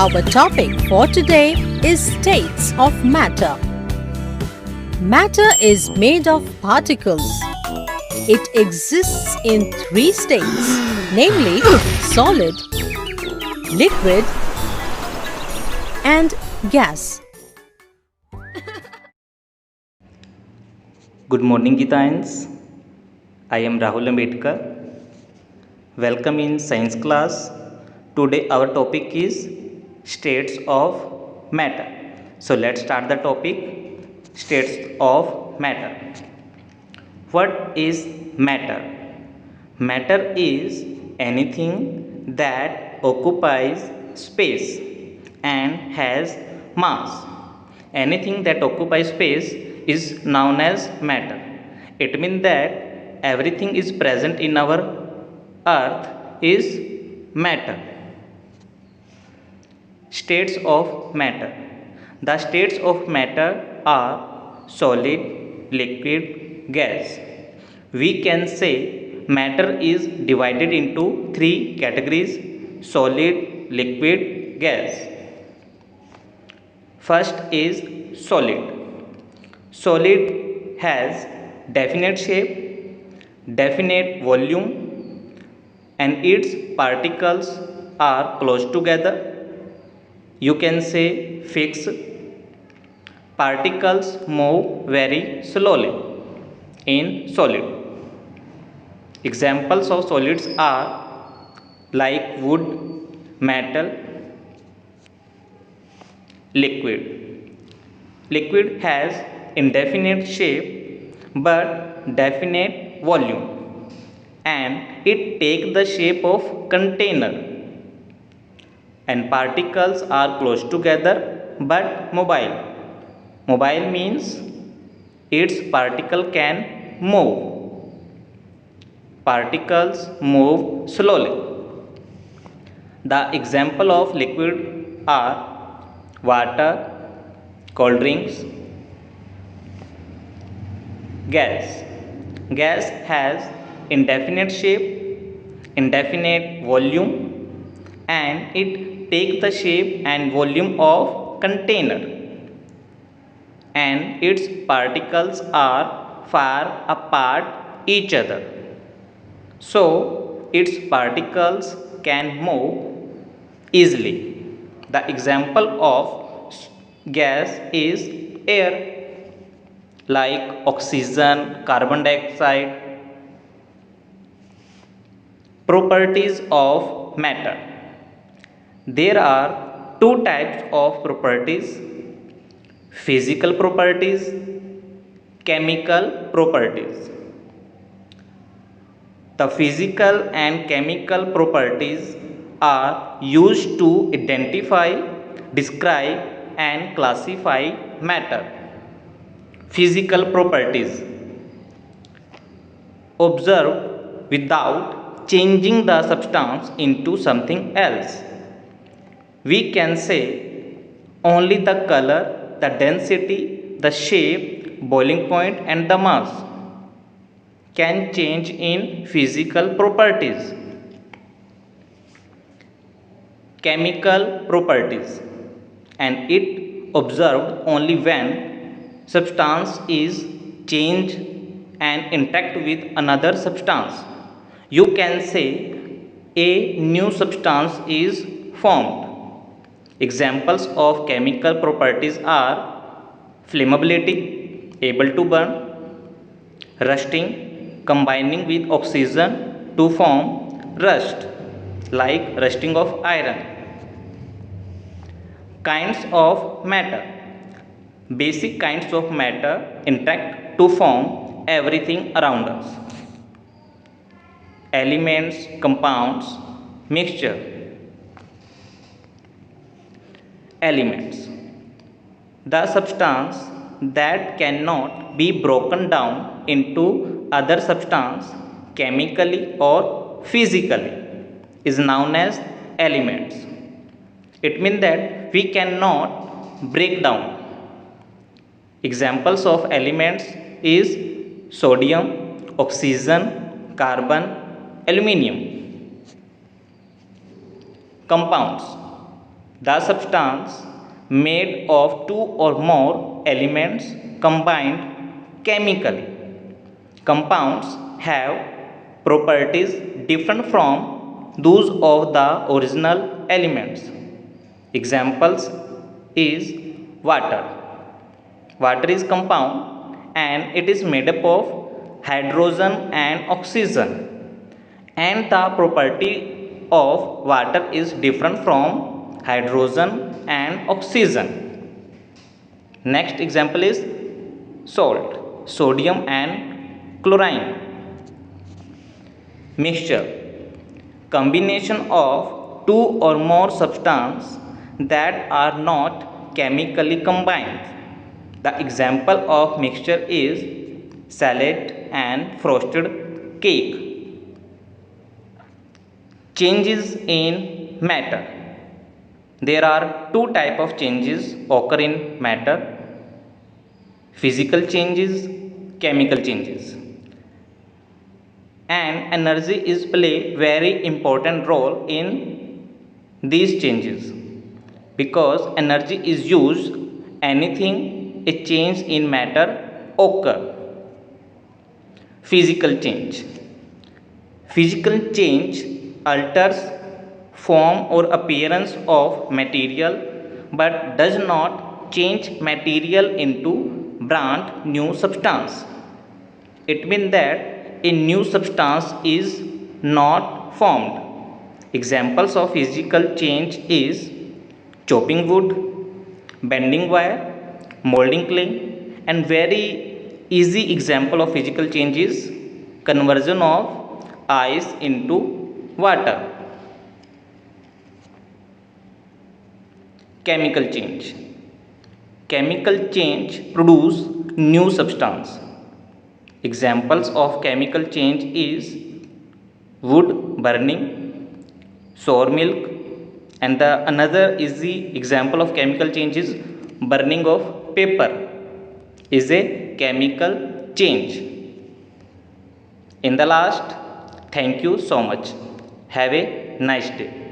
Our topic for today is states of matter. Matter is made of particles. It exists in three states, namely solid, liquid, and gas. Good morning, Gitayans. I am Rahul Ambedkar. Welcome in science class. Today our topic is states of matter. So let's start the topic states of matter. What is matter? Matter is anything that occupies space and has mass. Anything that occupies space is known as matter. It means that everything is present in our earth is matter. States of matter. The states of matter are solid, liquid, gas. We can say matter is divided into three categories: solid, liquid, gas. First is solid. Solid has definite shape, definite volume, and its particles are close together. You can say fixed. Particles move very slowly in solid. Examples of solids are like wood, metal, liquid. Liquid has indefinite shape but definite volume, and it takes the shape of container, and particles are close together but mobile. Mobile means its particle can move. Particles move slowly. The example of liquid are water, cold drinks. Gas. Gas has indefinite shape, indefinite volume, and it takes the shape and volume of container, and its particles are far apart each other, so its particles can move easily. The example of gas is air, like oxygen, carbon dioxide. Properties of matter. There are two types of properties: physical properties, chemical properties. The physical and chemical properties are used to identify, describe, and classify matter. Physical properties: observed without changing the substance into something else. We can say only the color, the density, the shape, boiling point, and the mass can change in physical properties. Chemical properties, and it observed only when substance is changed and interact with another substance. You can say a new substance is formed. Examples of chemical properties are flammability, able to burn; rusting, combining with oxygen to form rust, like rusting of iron. Kinds of matter. Basic kinds of matter interact to form everything around us: elements, compounds, mixture. Elements. The substance that cannot be broken down into other substance chemically or physically is known as elements. It means that we cannot break down. Examples of elements is sodium, oxygen, carbon, aluminium. Compounds. The substance made of two or more elements combined chemically. Compounds have properties different from those of the original elements. Examples is water. Water is compound and it is made up of hydrogen and oxygen, and the property of water is different from hydrogen and oxygen. Next example is salt, sodium and chlorine. Mixture, combination of two or more substances that are not chemically combined. The example of mixture is salad and frosted cake. Changes in matter. There are two types of changes occur in matter: physical changes, chemical changes. And energy is play very important role in these changes, because energy is used anything a change in matter occur. Physical change. Physical change alters form or appearance of material but does not change material into brand new substance. It means that a new substance is not formed. Examples of physical change is chopping wood, bending wire, molding clay, and very easy example of physical change is conversion of ice into water. Chemical change. Chemical change produce new substance. Examples of chemical change is wood burning, sour milk, and the another easy example of chemical change is burning of paper is a chemical change. In the last, thank you so much. Have a nice day.